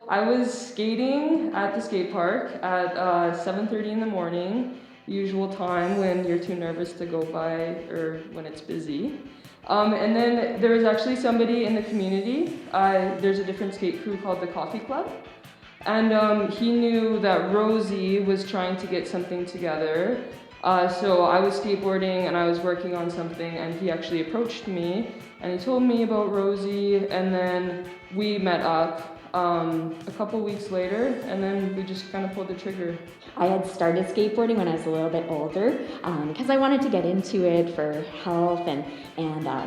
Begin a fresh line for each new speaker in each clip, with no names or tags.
I was skating at the skate park at 7:30 in the morning, usual time when you're too nervous to go by or when it's busy. And then there was actually somebody in the community. There's a different skate crew called the Coffee Club. And he knew that Rosie was trying to get something together. So I was skateboarding and I was working on something, and he actually approached me and he told me about Rosie, and then we met up a couple weeks later, and then we just kind of pulled the trigger.
I had started skateboarding when I was a little bit older because I wanted to get into it for health and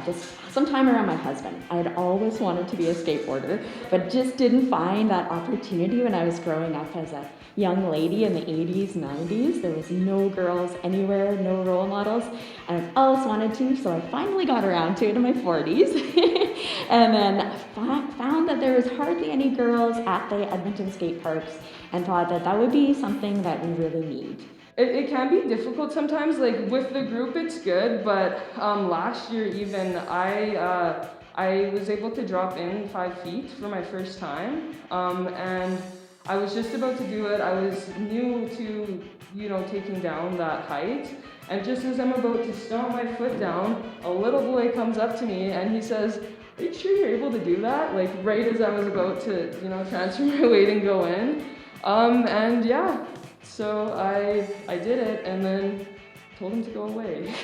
just sometime around my husband. I had always wanted to be a skateboarder, but just didn't find that opportunity when I was growing up as a young lady in the 80s, 90s. There was no girls anywhere, no role models, and I always wanted to, so I finally got around to it in my 40s. And then found that there was hardly any girls at the Edmonton skate parks, and thought that that would be something that we really need.
It can be difficult sometimes. Like with the group, it's good, but last year even I was able to drop in 5 feet for my first time, and I was just about to do it. I was new to taking down that height, and just as I'm about to stomp my foot down, a little boy comes up to me and he says, "Are you sure you're able to do that?" Like right as I was about to transfer my weight and go in. And yeah, so I did it and then told him to go away.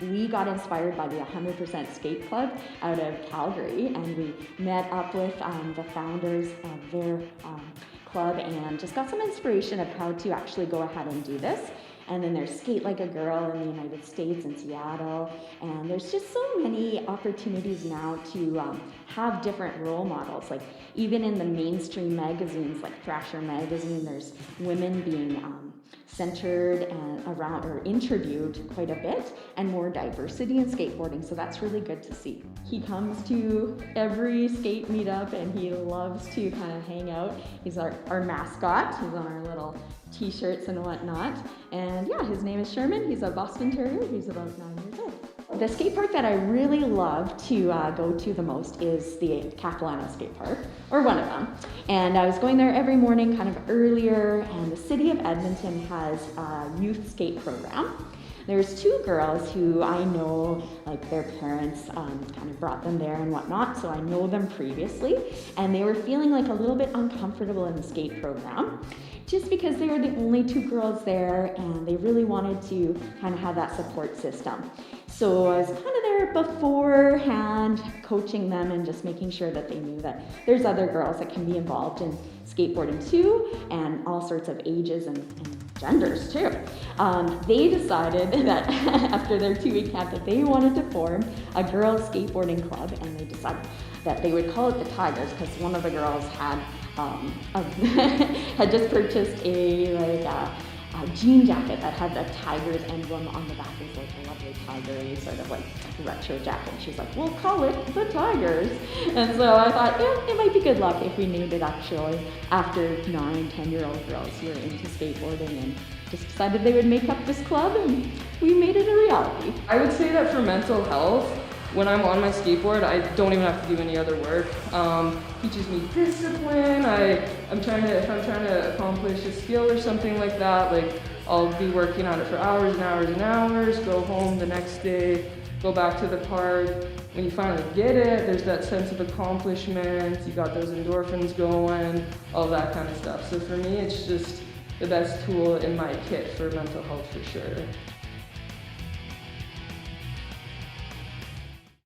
We got inspired by the 100% Skate Club out of Calgary, and we met up with the founders of their club and just got some inspiration of how to actually go ahead and do this. And then there's Skate Like a Girl in the United States, in Seattle, and there's just so many opportunities now to have different role models. Like even in the mainstream magazines like Thrasher magazine, there's women being centered and around or interviewed quite a bit, and more diversity in skateboarding, so that's really good to see. He comes to every skate meetup and he loves to kind of hang out. He's our mascot. He's on our little t-shirts and whatnot, and yeah, his name is Sherman. He's a Boston Terrier. He's about 9 years old. The skate park that I really love to go to the most is the Capilano skate park, or one of them. And I was going there every morning kind of earlier, and the city of Edmonton has a youth skate program. There's 2 girls who I know, like their parents kind of brought them there and whatnot, so I know them previously, and they were feeling like a little bit uncomfortable in the skate program, just because they were the only 2 girls there and they really wanted to kind of have that support system. So I was kind of there beforehand, coaching them and just making sure that they knew that there's other girls that can be involved in skateboarding too, and all sorts of ages and genders too. They decided that after their 2-week camp that they wanted to form a girls skateboarding club, and they decided that they would call it the Tigers because one of the girls had had just purchased a jean jacket that had the Tigers emblem on the back. It was like a lovely tiger sort of like retro jacket. She's like, "We'll call it the Tigers." And so I thought, yeah, it might be good luck if we named it actually after 9, 10-year-old girls who were into skateboarding, and just decided they would make up this club, and we made it a reality.
I would say that for mental health, when I'm on my skateboard, I don't even have to do any other work. Teaches me discipline. If I'm trying to accomplish a skill or something like that, like I'll be working on it for hours and hours and hours, go home the next day, go back to the park. When you finally get it, there's that sense of accomplishment, you got those endorphins going, all that kind of stuff. So for me, it's just the best tool in my kit for mental health for sure.